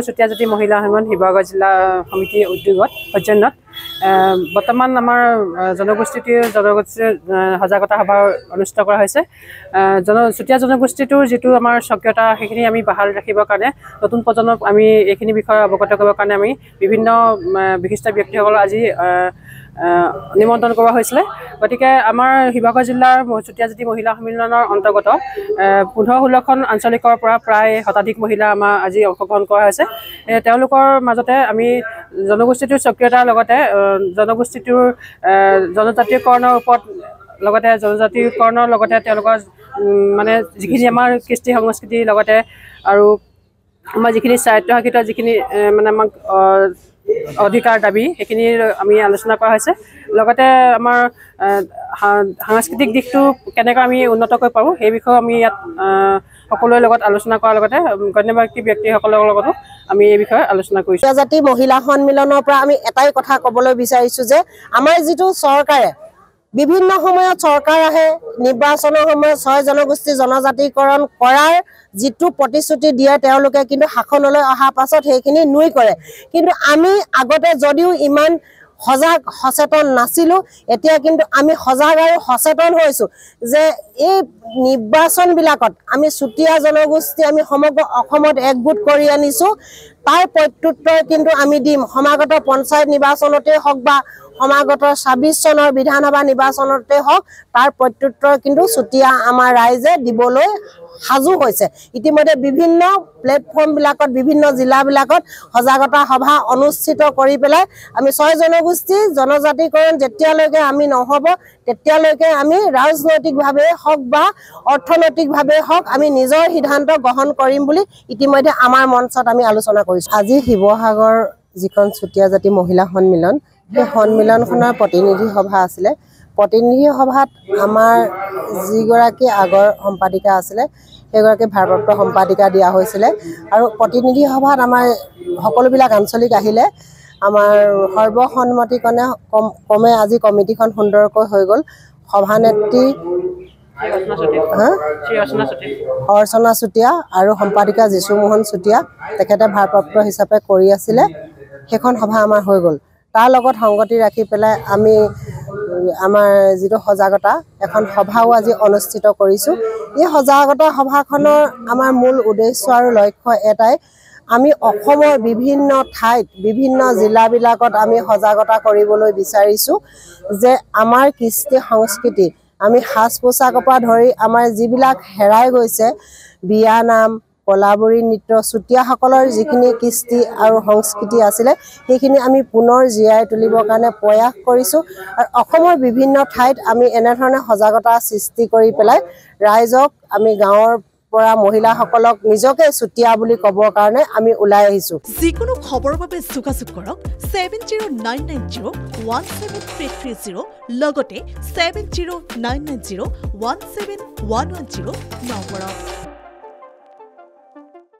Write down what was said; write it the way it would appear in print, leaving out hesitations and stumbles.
চুতীয়া জাতি মহিলা সন্মিলন শিৱসাগৰ জিলা সমিতিৰ উদ্যোগত সৌজন্যত বৰ্তমান আমাৰ জনগোষ্ঠীৰ সজাগতা সভা অনুষ্ঠিত কৰা হৈছে। চুতীয়া জনগোষ্ঠীটোৰ যিটো আমাৰ স্বকীয়তা সেইখিনি আমি বাহাল ৰাখিবৰ কাৰণে নতুন প্ৰজন্মক আমি এইখিনি বিষয়ে অৱগত কৰিবৰ কাৰণে আমি বিভিন্ন বিশিষ্ট ব্যক্তিসকলক আজি নিমন্ত্ৰণ কৰা হৈছিলে। গতিকে আমাৰ শিৱসাগৰ জিলাৰ চুতীয়া জাতি মহিলা সন্মিলনৰ অন্তৰ্গত 15-16খন আঞ্চলিকৰ পৰা প্ৰায় শতাধিক মহিলা আমাৰ আজি অংশগ্ৰহণ কৰা হৈছে। তেওঁলোকৰ মাজতে আমি জনগোষ্ঠীটোৰ স্বকীয়তাৰ লগতে জনগোষ্ঠীটোৰ জনজাতীয়কৰণৰ ওপৰত লগতে তেওঁলোকৰ মানে যিখিনি আমাৰ কৃষ্টি সংস্কৃতিৰ লগতে আৰু আমাৰ যিখিনি স্বায়ত্তশাসিত যিখিনি মানে আমাক অধিকাৰ দাবী সেইখিনি আমি আলোচনা কৰা হৈছে। লগতে আমাৰ সাংস্কৃতিক দিশটো কেনেকৈ আমি উন্নত কৰিব পাৰোঁ সেই বিষয়েও আমি ইয়াত সকলোৰে লগত আলোচনা কৰাৰ লগতে গণ্যমান্য ব্যক্তিসকলৰ লগতো আমি এই বিষয়ে আলোচনা কৰিছোঁ। চুতীয়া জাতি মহিলা সন্মিলনৰ পৰা আমি এটাই কথা ক'বলৈ বিচাৰিছোঁ যে আমাৰ যিটো চৰকাৰে বিভিন্ন সময়ত চৰকাৰ আহে, নিৰ্বাচনৰ সময়ত 6 জনগোষ্ঠী জনজাতিকৰণ কৰাৰ যিটো প্ৰতিশ্ৰুতি দিয়ে তেওঁলোকে কিন্তু শাসনলৈ অহাৰ পাছত সেইখিনি নুই কৰে। কিন্তু আমি আগতে যদিও ইমান সজাগ সচেতন নাছিলোঁ, এতিয়া কিন্তু আমি সজাগ আৰু সচেতন হৈছোঁ যে এই নিৰ্বাচনবিলাকত আমি চুতীয়া জনগোষ্ঠী আমি সমগ্ৰ অসমত একগোট কৰি আনিছোঁ। তাৰ প্ৰত্যুত্তৰ কিন্তু আমি দিম। সমাগত পঞ্চায়ত নিৰ্বাচনতেই হওক বা সমাগত 26 চনৰ বিধানসভা নিৰ্বাচনতে হওক তাৰ প্ৰত্যুত্তৰ কিন্তু চুতীয়া আমাৰ ৰাইজে দিবলৈ সাজু হৈছে। ইতিমধ্যে বিভিন্ন প্লেটফৰ্মবিলাকত বিভিন্ন জিলাবিলাকত সজাগতা সভা অনুষ্ঠিত কৰি পেলাই আমি 6 জনগোষ্ঠী জনজাতিকৰণ যেতিয়ালৈকে আমি নহ'ব তেতিয়ালৈকে আমি ৰাজনৈতিকভাৱে হওক বা অৰ্থনৈতিকভাৱে হওক আমি নিজৰ সিদ্ধান্ত গ্ৰহণ কৰিম বুলি ইতিমধ্যে আমাৰ মঞ্চত আমি আলোচনা কৰিছোঁ। আজি শিৱসাগৰ যিখন চুতীয়া জাতি মহিলা সন্মিলন সেই সন্মিলনখনৰ প্ৰতিনিধি সভা আছিলে। প্ৰতিনিধি সভাত আমাৰ যিগৰাকী আগৰ সম্পাদিকা আছিলে সেইগৰাকী ভাৰপ্ৰাপ্ত সম্পাদিকা দিয়া হৈছিলে আৰু প্ৰতিনিধি সভাত আমাৰ সকলোবিলাক আঞ্চলিক আহিলে। আমাৰ সৰ্বসন্মতিক্ৰমে ক্ৰমে আজি কমিটিখন সুন্দৰকৈ হৈ গ'ল। সভানেত্ৰী অৰ্চনা চুতীয়া আৰু সম্পাদিকা যিচুমোহন চুতীয়া তেখেতে ভাৰপ্ৰাপ্ত হিচাপে কৰি আছিলে। সেইখন সভা আমাৰ হৈ গ'ল। তাৰ লগত সংগতি ৰাখি পেলাই আমি আমাৰ যিটো সজাগতা এখন সভাও আজি অনুষ্ঠিত কৰিছোঁ। এই সজাগতা সভাখনৰ আমাৰ মূল উদ্দেশ্য আৰু লক্ষ্য এটাই, আমি অসমৰ বিভিন্ন ঠাইত বিভিন্ন জিলাবিলাকত আমি সজাগতা কৰিবলৈ বিচাৰিছোঁ যে আমাৰ কৃষ্টি সংস্কৃতি আমি সাজ পোছাকৰ পৰা ধৰি আমাৰ যিবিলাক হেৰাই গৈছে বিয়ানাম কলাবৰী নৃত্য চুতীয়াসকলৰ যিখিনি কৃষ্টি আৰু সংস্কৃতি আছিলে সেইখিনি আমি পুনৰ জীয়াই তুলিবৰ কাৰণে প্ৰয়াস কৰিছোঁ। আৰু অসমৰ বিভিন্ন ঠাইত আমি এনেধৰণে সজাগতা সৃষ্টি কৰি পেলাই ৰাইজক আমি গাঁৱৰ পৰা মহিলাসকলক নিজকে চুতীয়া বুলি ক'বৰ কাৰণে আমি ওলাই আহিছোঁ। যিকোনো খবৰৰ বাবে যোগাযোগ কৰক 7099017330 লগতে 7099017110 নম্বৰত।